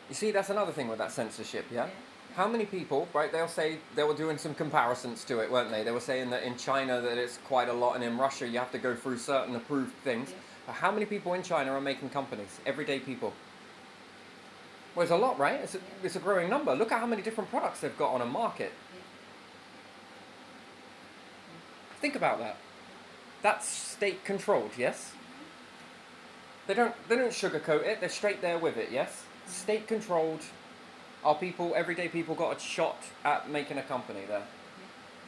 You see, that's another thing with that censorship, yeah? How many people, right, they'll say, they were doing some comparisons to it, weren't they? They were saying that in China that it's quite a lot, and in Russia you have to go through certain approved things. But how many people in China are making companies? Everyday people. Well, it's a lot, right? It's a growing number. Look at how many different products they've got on a market. Think about that. That's state controlled, yes? They don't sugarcoat it, they're straight there with it, yes? State controlled. Our people, everyday people, got a shot at making a company there.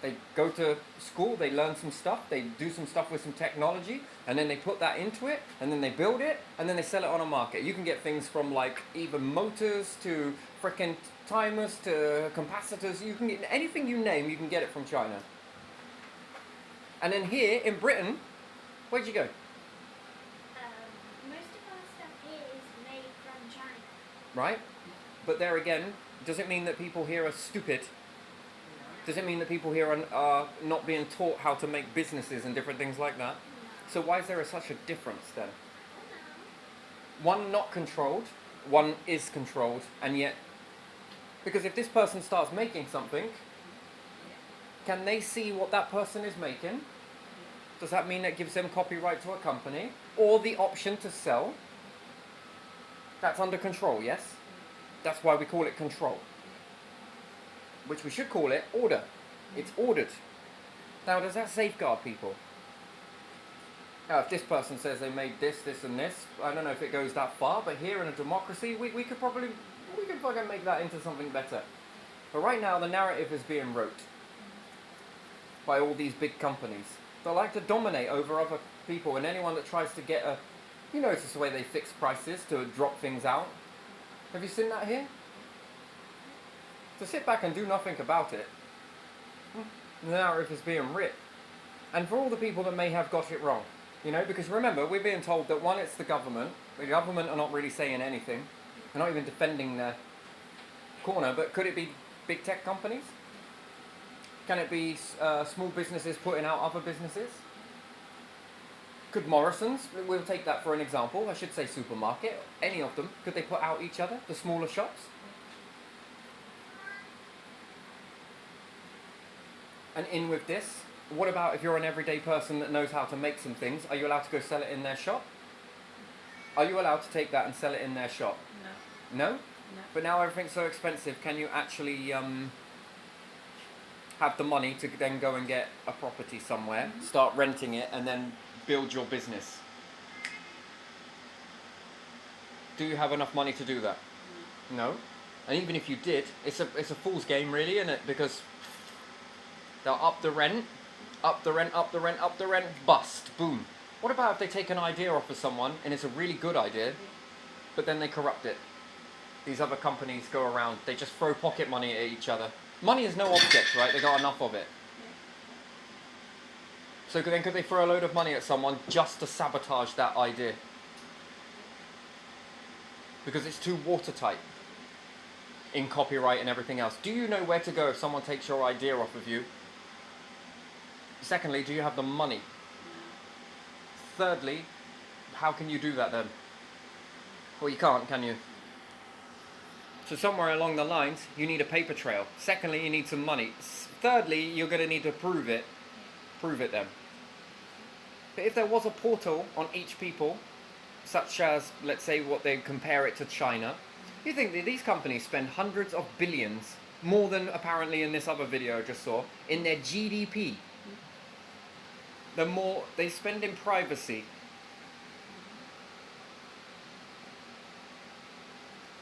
They go to school, they learn some stuff, they do some stuff with some technology, and then they put that into it, and then they build it, and then they sell it on a market. You can get things from like even motors to frickin' timers to capacitors. You can get anything you name, you can get it from China. And then here in Britain, where'd you go? Most of our stuff here is made from China. Right? But there again, does it mean that people here are stupid? Does it mean that people here are not being taught how to make businesses and different things like that? So why is there such a difference then? One not controlled, one is controlled, and yet, because if this person starts making something, can they see what that person is making? Does that mean that gives them copyright to a company? Or the option to sell? That's under control, yes? That's why we call it control. Which we should call it order. It's ordered. Now, does that safeguard people? Now, if this person says they made this, this, and this, I don't know if it goes that far, but here in a democracy, we could fucking make that into something better. But right now, the narrative is being wrote by all these big companies. They like to dominate over other people, and anyone that tries to get a, you notice the way they fix prices to drop things out. Have you seen that here? To sit back and do nothing about it, the narrative is being writ. And for all the people that may have got it wrong, you know, because remember, we're being told that one, it's the government are not really saying anything, they're not even defending their corner, but could it be big tech companies? Can it be small businesses putting out other businesses? Could Morrison's, we'll take that for an example, I should say supermarket, any of them, could they put out each other, the smaller shops? And in with this, what about if you're an everyday person that knows how to make some things? Are you allowed to go sell it in their shop? Are you allowed to take that and sell it in their shop? No. No? No. But now everything's so expensive, can you actually have the money to then go and get a property somewhere, start renting it, and then build your business? Do you have enough money to do that? No? And even if you did, it's a fool's game really, isn't it? Because they'll up the rent, bust, boom. What about if they take an idea off of someone and it's a really good idea, but then they corrupt it? These other companies go around, they just throw pocket money at each other. Money is no object, right? They got enough of it. So then could they throw a load of money at someone just to sabotage that idea? Because it's too watertight in copyright and everything else. Do you know where to go if someone takes your idea off of you? Secondly, do you have the money? Thirdly, how can you do that then? Well, you can't, can you? So somewhere along the lines, you need a paper trail. Secondly, you need some money. Thirdly, you're going to need to prove it. Prove it then. But if there was a portal on each people, such as, let's say, what they compare it to China, you think that these companies spend hundreds of billions, more than apparently in this other video I just saw, in their GDP. The more they spend in privacy.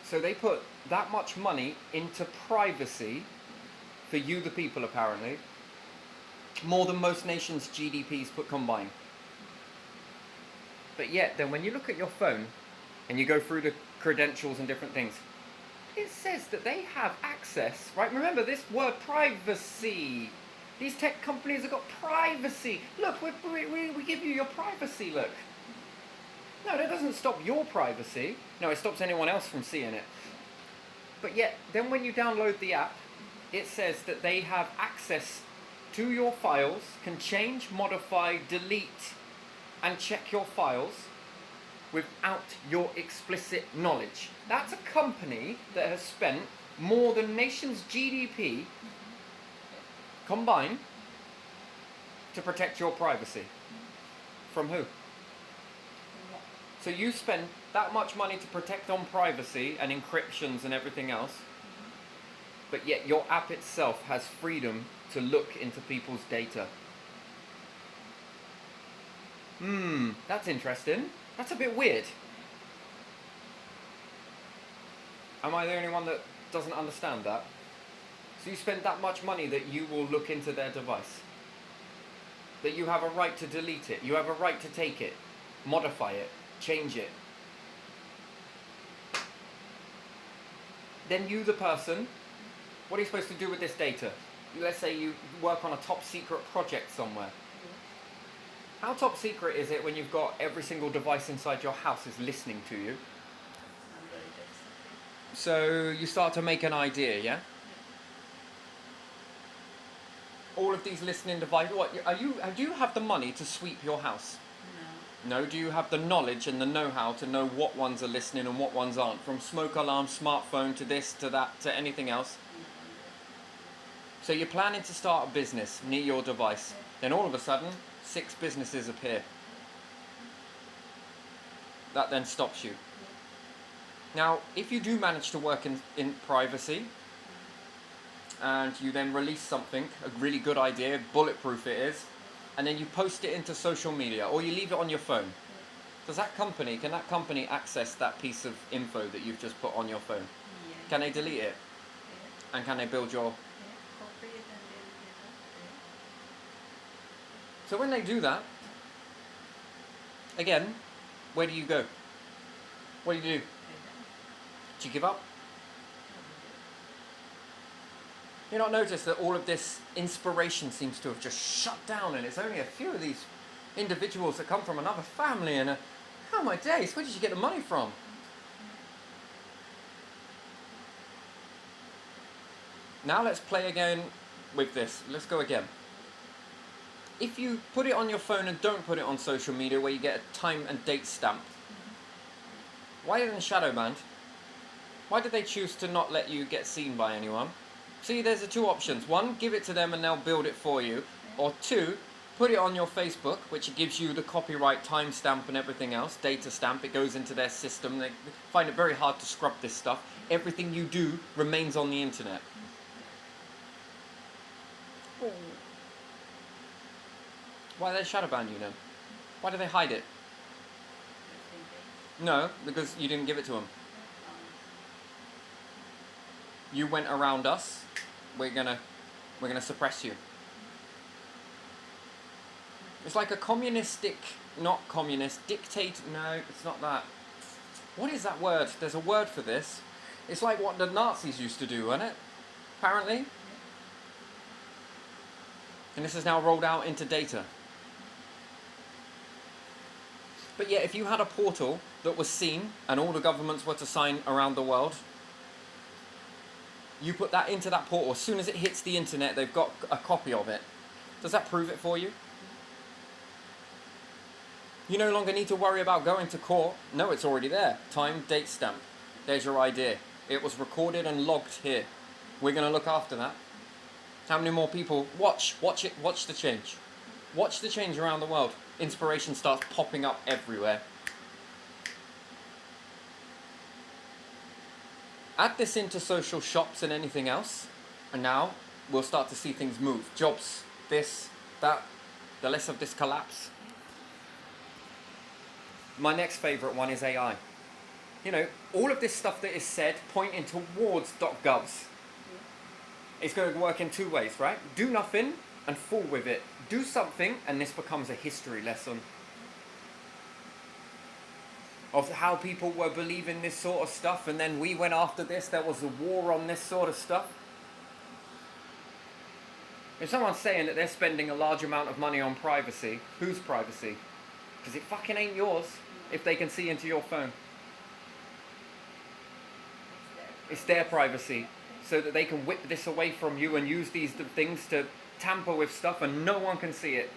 So they put that much money into privacy for you, the people, apparently, more than most nations' GDPs put combined. But yet, then when you look at your phone and you go through the credentials and different things, it says that they have access, right? Remember this word privacy. These tech companies have got privacy. Look, we give you your privacy, look. No, that doesn't stop your privacy. No, it stops anyone else from seeing it. But yet, then when you download the app, it says that they have access to your files, can change, modify, delete, and check your files. without your explicit knowledge. That's a company that has spent more than nation's GDP combined to protect your privacy. From who? So you spend that much money to protect on privacy and encryptions and everything else, but yet your app itself has freedom to look into people's data. That's interesting. That's a bit weird. Am I the only one that doesn't understand that? So you spend that much money that you will look into their device. That you have a right to delete it. You have a right to take it, modify it, change it. Then you, the person, what are you supposed to do with this data? Let's say you work on a top secret project somewhere. How top secret is it when you've got every single device inside your house is listening to you? So you start to make an idea, yeah? All of these listening devices. Do you have the money to sweep your house? No. Do you have the knowledge and the know-how to know what ones are listening and what ones aren't? From smoke alarm, smartphone, to this, to that, to anything else? So you're planning to start a business near your device. Then all of a sudden, 6 businesses appear. That then stops you. Now, if you do manage to work in privacy, and you then release something, a really good idea, bulletproof it is, and then you post it into social media, or you leave it on your phone, can that company access that piece of info that you've just put on your phone? Can they delete it? And can they build your... So when they do that, again, where do you go? What do you do? Do you give up? You not notice that all of this inspiration seems to have just shut down, and it's only a few of these individuals that come from another family, and oh my days, where did you get the money from? Now let's play again with this. Let's go again. If you put it on your phone and don't put it on social media where you get a time and date stamp, why didn't shadow banned? Why did they choose to not let you get seen by anyone? See, there's the 2 options. 1, give it to them and they'll build it for you. Or 2, put it on your Facebook, which gives you the copyright timestamp and everything else, data stamp. It goes into their system. They find it very hard to scrub this stuff. Everything you do remains on the internet. Why do they shadow ban you then? Why do they hide it? No, because you didn't give it to them. You went around us. We're gonna suppress you. It's like a communistic, not communist, dictate. No, it's not that. What is that word? There's a word for this. It's like what the Nazis used to do, isn't it? Apparently. And this is now rolled out into data. But yet, if you had a portal that was seen and all the governments were to sign around the world, you put that into that portal. As soon as it hits the internet, they've got a copy of it. Does that prove it for you? You no longer need to worry about going to court. No, it's already there. Time, date stamp. There's your idea. It was recorded and logged here. We're going to look after that. How many more people? Watch it, watch the change. Watch the change around the world. Inspiration starts popping up everywhere. Add this into social shops and anything else, and now we'll start to see things move. Jobs, this, that, the less of this collapse. My next favourite one is AI. You know, all of this stuff that is said pointing towards .govs. It's going to work in 2 ways, right? Do nothing and fool with it. Do something and this becomes a history lesson of how people were believing this sort of stuff, and then we went after this. There was a war on this sort of stuff. If someone's saying that they're spending a large amount of money on privacy, whose privacy? Because it fucking ain't yours if they can see into your phone. It's their privacy, so that they can whip this away from you and use these things to tamper with stuff and no one can see it.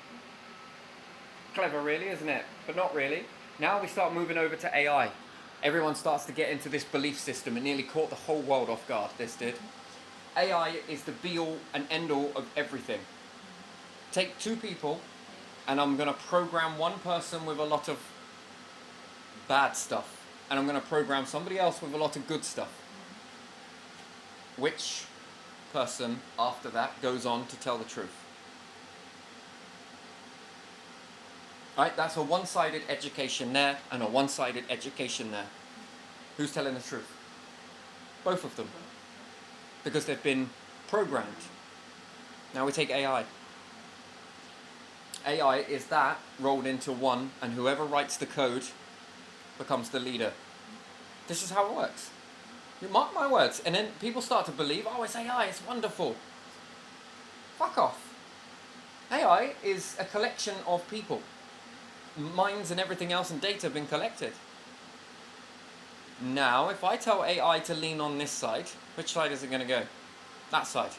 Clever really, isn't it? But not really. Now we start moving over to AI. Everyone starts to get into this belief system. It nearly caught the whole world off guard, this did. AI is the be-all and end-all of everything. Take two people, and I'm going to program one person with a lot of bad stuff, and I'm going to program somebody else with a lot of good stuff. Which person after that goes on to tell the truth? Right, that's a one-sided education there and a one-sided education there. Who's telling the truth? Both of them. Because they've been programmed. Now we take AI. AI is that rolled into one, and whoever writes the code becomes the leader. This is how it works. You mark my words. And then people start to believe, oh, it's AI, it's wonderful. Fuck off. AI is a collection of people. Minds and everything else and data have been collected. Now, if I tell AI to lean on this side, which side is it going to go? That side.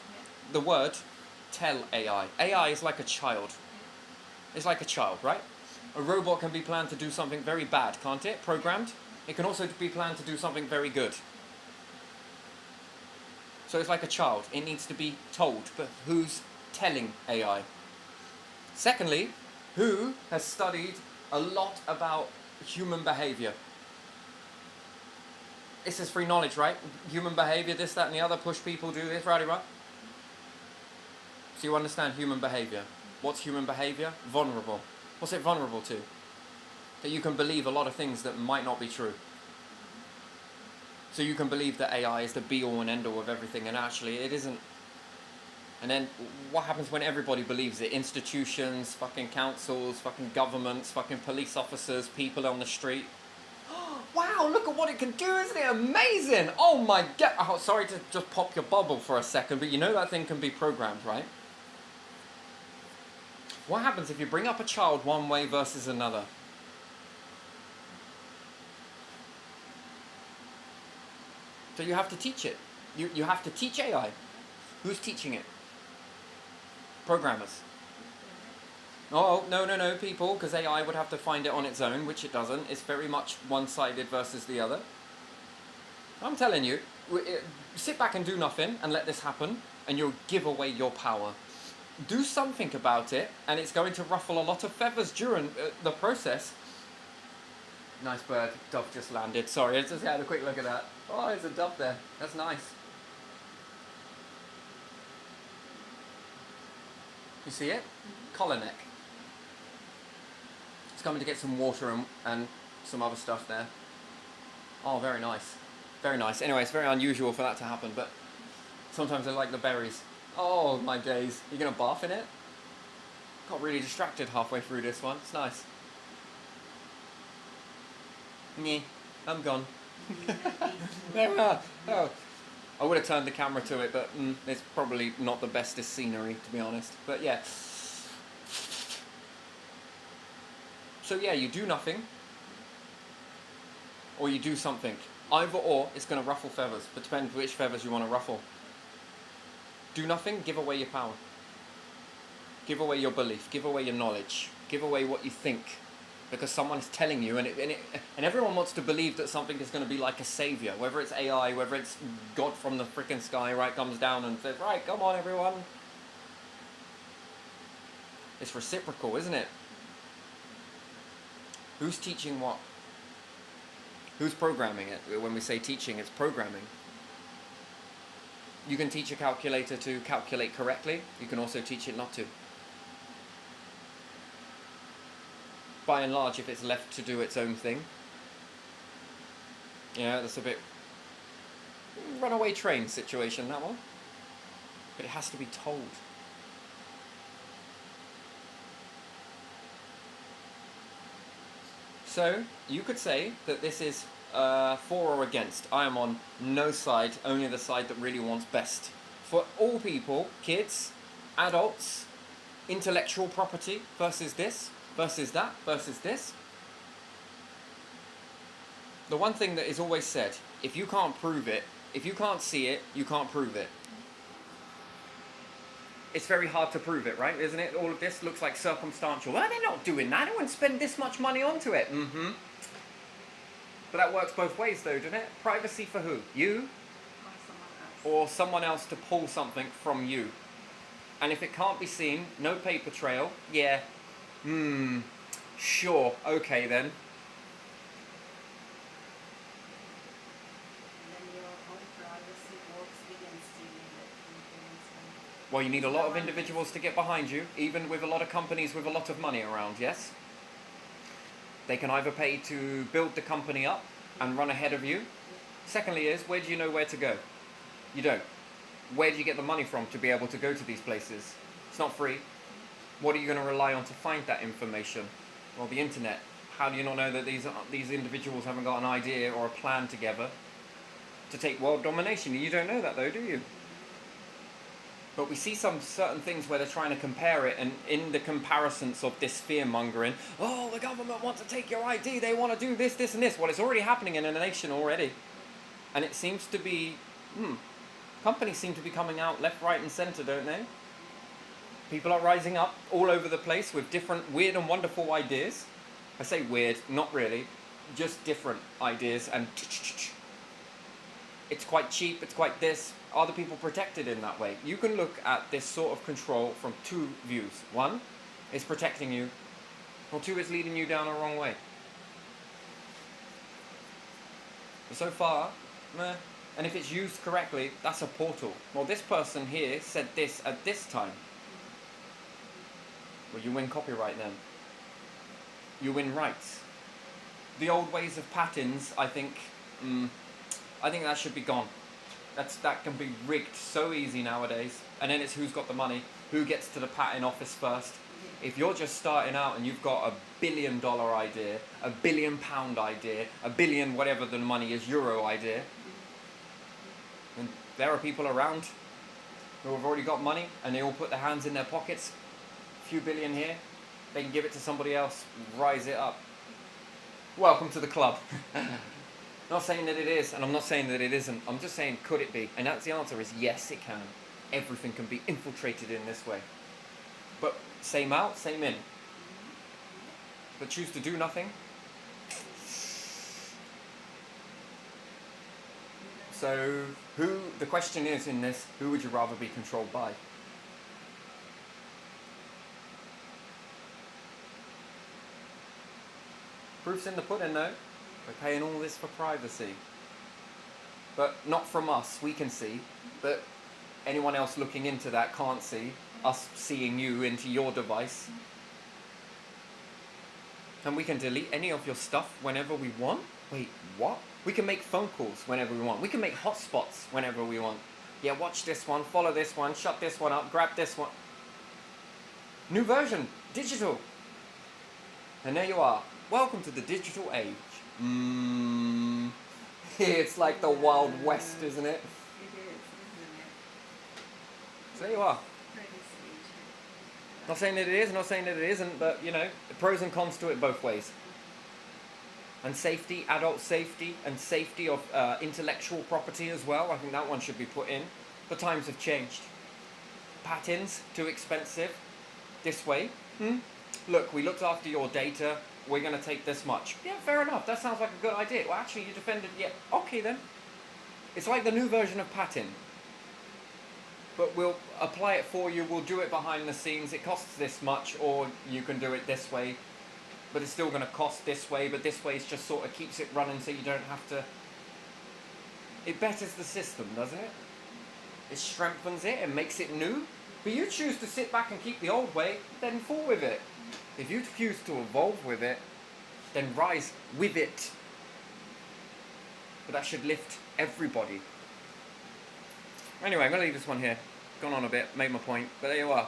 The word, tell AI. AI is like a child. It's like a child, right? A robot can be planned to do something very bad, can't it? Programmed. It can also be planned to do something very good. So it's like a child. It needs to be told. But who's telling AI? Secondly, who has studied a lot about human behavior? This is free knowledge, right? Human behavior, this, that, and the other. Push people, do this, right? So you understand human behavior. What's human behavior? Vulnerable. What's it vulnerable to? That you can believe a lot of things that might not be true. So you can believe that AI is the be-all and end-all of everything, and actually it isn't. And then what happens when everybody believes it? Institutions, fucking councils, fucking governments, fucking police officers, people on the street. Wow, look at what it can do, isn't it amazing? Oh my god. Oh, sorry to just pop your bubble for a second, but you know that thing can be programmed, right? What happens if you bring up a child one way versus another? So you have to teach it. You have to teach AI. Who's teaching it? Programmers. Oh, no, people, because AI would have to find it on its own, which it doesn't. It's very much one-sided versus the other. I'm telling you, sit back and do nothing and let this happen, and you'll give away your power. Do something about it, and it's going to ruffle a lot of feathers during the process. Nice bird. Dove just landed. Sorry, I just had a quick look at that. Oh, there's a dove there. That's nice. You see it? Collar neck. It's coming to get some water and some other stuff there. Oh, very nice. Very nice. Anyway, it's very unusual for that to happen, but sometimes I like the berries. Oh, my days. You going to bath in it? Got really distracted halfway through this one. It's nice. Nyeh, I'm gone. There we are. Oh. I would have turned the camera to it, but it's probably not the bestest scenery, to be honest. But yeah. So yeah, you do nothing, or you do something. Either or, it's going to ruffle feathers, but depends which feathers you want to ruffle. Do nothing, give away your power. Give away your belief, give away your knowledge, give away what you think. Because someone is telling you, and everyone wants to believe that something is going to be like a savior. Whether it's AI, whether it's God from the freaking sky, right, comes down and says, right, come on everyone. It's reciprocal, isn't it? Who's teaching what? Who's programming it? When we say teaching, it's programming. You can teach a calculator to calculate correctly. You can also teach it not to. By and large, if it's left to do its own thing. Yeah, that's a bit runaway train situation, that one. But it has to be told. So, you could say that this is for or against. I am on no side, only the side that really wants best. For all people, kids, adults, intellectual property versus this, versus that, versus this. The one thing that is always said, if you can't prove it, if you can't see it, you can't prove it. It's very hard to prove it, right? Isn't it? All of this looks like circumstantial. Well, they're not doing that. They wouldn't spend this much money onto it. But that works both ways though, doesn't it? Privacy for who? You? Or someone else to pull something from you. And if it can't be seen, no paper trail, yeah, sure, okay then. And then your own privacy works against you in that influence. Well, you need a lot of individuals to get behind you, even with a lot of companies with a lot of money around, yes? They can either pay to build the company up and run ahead of you. Secondly is, where do you know where to go? You don't. Where do you get the money from to be able to go to these places? It's not free. What are you going to rely on to find that information? Well, the internet. How do you not know that these individuals haven't got an idea or a plan together to take world domination? You don't know that though, do you? But we see some certain things where they're trying to compare it, and in the comparisons of this fear-mongering, oh, the government wants to take your ID, they want to do this, this and this. Well, it's already happening in a nation already. And it seems to be, companies seem to be coming out left, right and centre, don't they? People are rising up all over the place with different weird and wonderful ideas. I say weird, not really, just different ideas, and it's quite cheap, it's quite this. Are the people protected in that way? You can look at this sort of control from two views. One, it's protecting you, or two, it's leading you down a wrong way. But so far, meh. And if it's used correctly, that's a portal. Well, this person here said this at this time. Well, you win copyright then. You win rights. The old ways of patents, I think that should be gone. That can be rigged so easy nowadays. And then it's who's got the money, who gets to the patent office first. If you're just starting out and you've got $1 billion idea, £1 billion idea, $1 billion whatever the money is, euro idea, and there are people around who have already got money and they all put their hands in their pockets, a few billion here, they can give it to somebody else, rise it up. Welcome to the club. Not saying that it is, and I'm not saying that it isn't. I'm just saying, could it be? And that's the answer is yes, it can. Everything can be infiltrated in this way. But same out, same in. But choose to do nothing. So, the question is in this, who would you rather be controlled by? Proof's in the pudding though. We're paying all this for privacy. But not from us, we can see. But anyone else looking into that can't see. Us seeing you into your device. And we can delete any of your stuff whenever we want? Wait, what? We can make phone calls whenever we want. We can make hotspots whenever we want. Yeah, watch this one, follow this one, shut this one up, grab this one. New version, digital. And there you are. Welcome to the digital age. It's like the Wild West, isn't it? It is, isn't it? So there you are. Privacy age. Not saying that it is, not saying that it isn't, but you know, the pros and cons to it both ways. And safety, adult safety, and safety of intellectual property as well. I think that one should be put in. The times have changed. Patents, too expensive. This way. Look, we looked after your data. We're going to take this much. Yeah, fair enough. That sounds like a good idea. Well, actually, you defended. Yeah, okay then. It's like the new version of patent. But we'll apply it for you. We'll do it behind the scenes. It costs this much, or you can do it this way. But it's still going to cost this way. But this way is just sort of keeps it running so you don't have to. It betters the system, doesn't it? It strengthens it and makes it new. But you choose to sit back and keep the old way, then fall with it. If you choose to evolve with it, then rise with it. But that should lift everybody. Anyway, I'm going to leave this one here. Gone on a bit, made my point, but there you are.